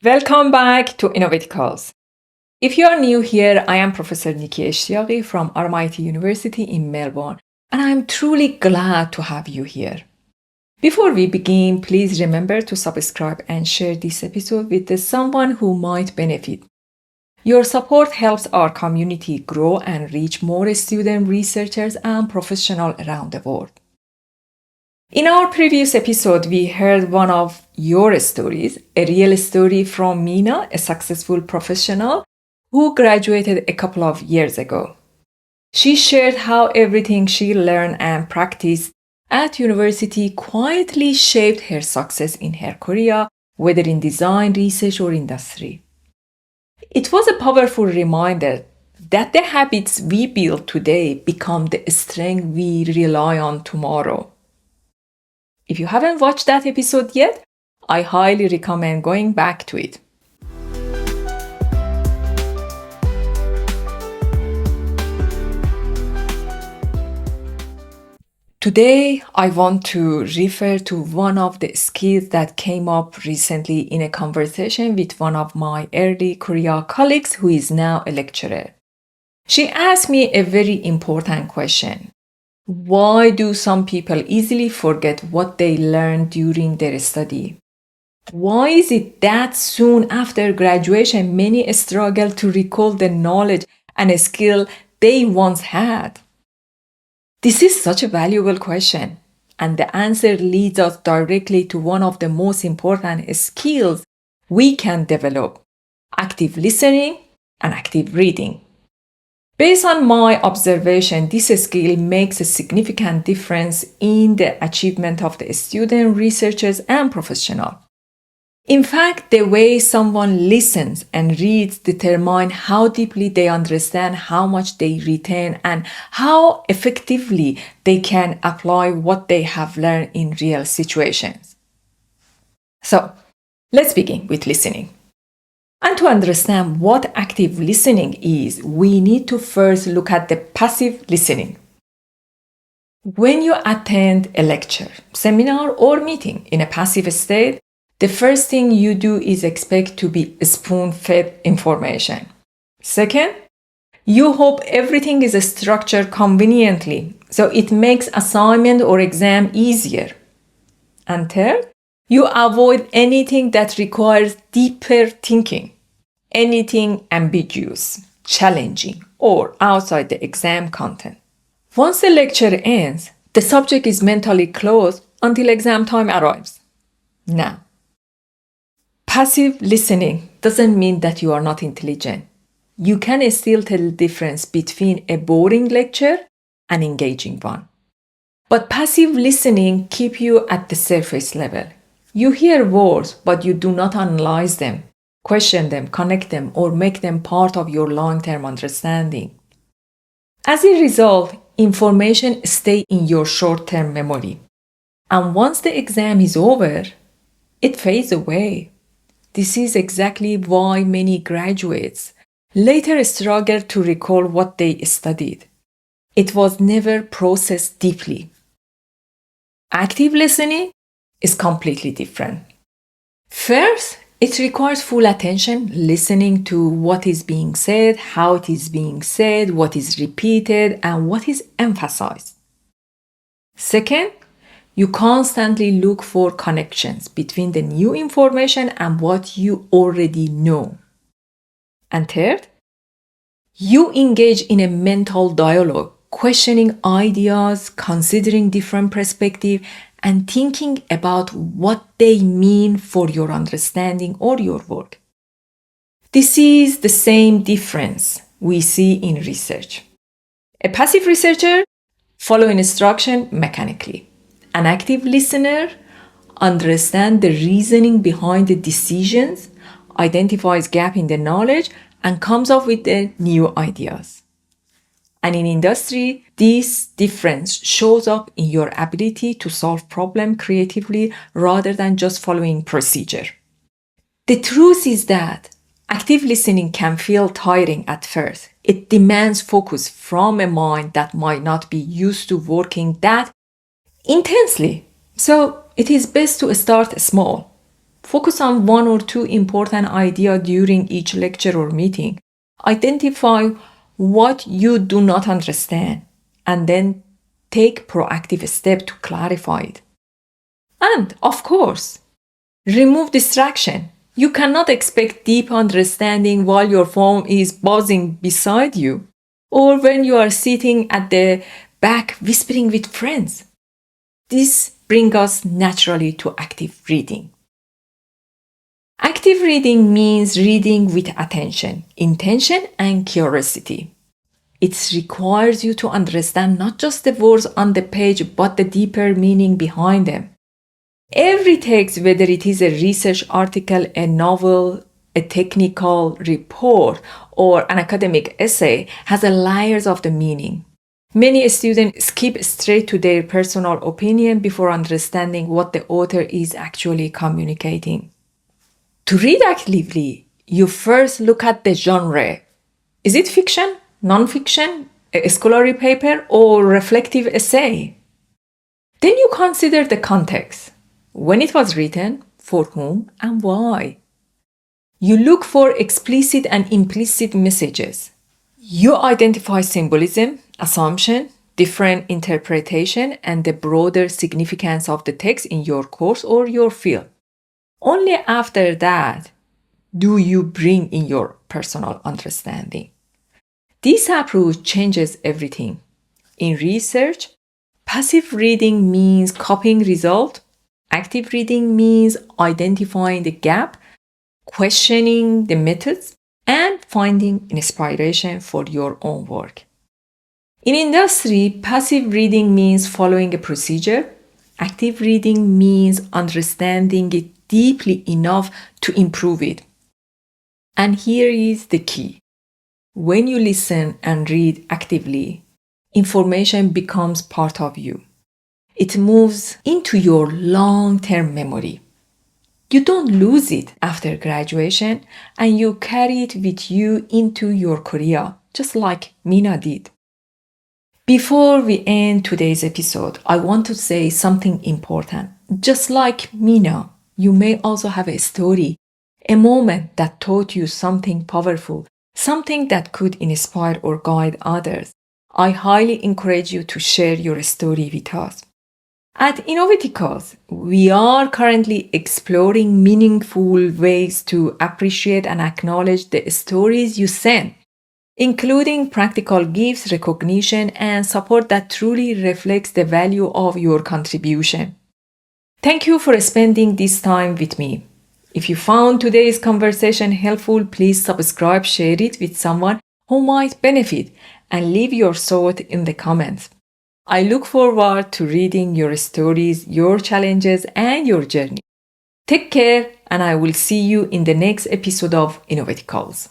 Welcome back to Innovaticalls. If you are new here, I am Professor Nikki Eshtiaqi from RMIT University in Melbourne, and I am truly glad to have you here. Before we begin, please remember to subscribe and share this episode with someone who might benefit. Your support helps our community grow and reach more students, researchers, and professionals around the world. In our previous episode, we heard one of your stories, a real story from Mina, a successful professional who graduated a couple of years ago. She shared how everything she learned and practiced at university quietly shaped her success in her career, whether in design, research, or industry. It was a powerful reminder that the habits we build today become the strength we rely on tomorrow. If you haven't watched that episode yet, I highly recommend going back to it. Today, I want to refer to one of the skills that came up recently in a conversation with one of my early career colleagues who is now a lecturer. She asked me a very important question. Why do some people easily forget what they learned during their study? Why is it that soon after graduation many struggle to recall the knowledge and skill they once had? This is such a valuable question, and the answer leads us directly to one of the most important skills we can develop: active listening and active reading. Based on my observation, this skill makes a significant difference in the achievement of the students, researchers, and professionals. In fact, the way someone listens and reads determines how deeply they understand, how much they retain, and how effectively they can apply what they have learned in real situations. So, let's begin with listening. And to understand what active listening is, we need to first look at the passive listening. When you attend a lecture, seminar, or meeting in a passive state, the first thing you do is expect to be spoon-fed information. Second, you hope everything is structured conveniently, so it makes assignment or exam easier. And third, you avoid anything that requires deeper thinking, anything ambiguous, challenging, or outside the exam content. Once the lecture ends, the subject is mentally closed until exam time arrives. Now, passive listening doesn't mean that you are not intelligent. You can still tell the difference between a boring lecture and engaging one. But passive listening keeps you at the surface level. You hear words, but you do not analyze them, question them, connect them, or make them part of your long-term understanding. As a result, information stays in your short-term memory. And once the exam is over, it fades away. This is exactly why many graduates later struggle to recall what they studied. It was never processed deeply. Active listening is completely different. First, it requires full attention, listening to what is being said, how it is being said, what is repeated, and what is emphasized. Second, you constantly look for connections between the new information and what you already know. And third, you engage in a mental dialogue, questioning ideas, considering different perspectives, and thinking about what they mean for your understanding or your work. This is the same difference we see in research. A passive researcher follows instruction mechanically. An active listener understands the reasoning behind the decisions, identifies gaps in the knowledge, and comes up with the new ideas. And in industry, this difference shows up in your ability to solve problems creatively rather than just following procedure. The truth is that active listening can feel tiring at first. It demands focus from a mind that might not be used to working that intensely. So it is best to start small. Focus on one or two important ideas during each lecture or meeting. Identify what you do not understand and then take proactive steps to clarify it. And of course, remove distraction. You cannot expect deep understanding while your phone is buzzing beside you or when you are sitting at the back whispering with friends. This brings us naturally to active reading. Active reading means reading with attention, intention, and curiosity. It requires you to understand not just the words on the page, but the deeper meaning behind them. Every text, whether it is a research article, a novel, a technical report, or an academic essay, has layers of the meaning. Many students skip straight to their personal opinion before understanding what the author is actually communicating. To read actively, you first look at the genre. Is it fiction, non-fiction, a scholarly paper, or reflective essay? Then you consider the context. When it was written, for whom, and why. You look for explicit and implicit messages. You identify symbolism, assumption, different interpretation, and the broader significance of the text in your course or your field. Only after that do you bring in your personal understanding. This approach changes everything. In research, passive reading means copying result. Active reading means identifying the gap, questioning the methods, and finding inspiration for your own work. In industry, passive reading means following a procedure. Active reading means understanding it deeply enough to improve it. And here is the key. When you listen and read actively, information becomes part of you. It moves into your long-term memory. You don't lose it after graduation and you carry it with you into your career, just like Mina did. Before we end today's episode, I want to say something important. Just like Mina, you may also have a story, a moment that taught you something powerful, something that could inspire or guide others. I highly encourage you to share your story with us. At Innovaticalls, we are currently exploring meaningful ways to appreciate and acknowledge the stories you send, including practical gifts, recognition, and support that truly reflects the value of your contribution. Thank you for spending this time with me. If you found today's conversation helpful, please subscribe, share it with someone who might benefit, and leave your thought in the comments. I look forward to reading your stories, your challenges, and your journey. Take care, and I will see you in the next episode of Innovaticalls.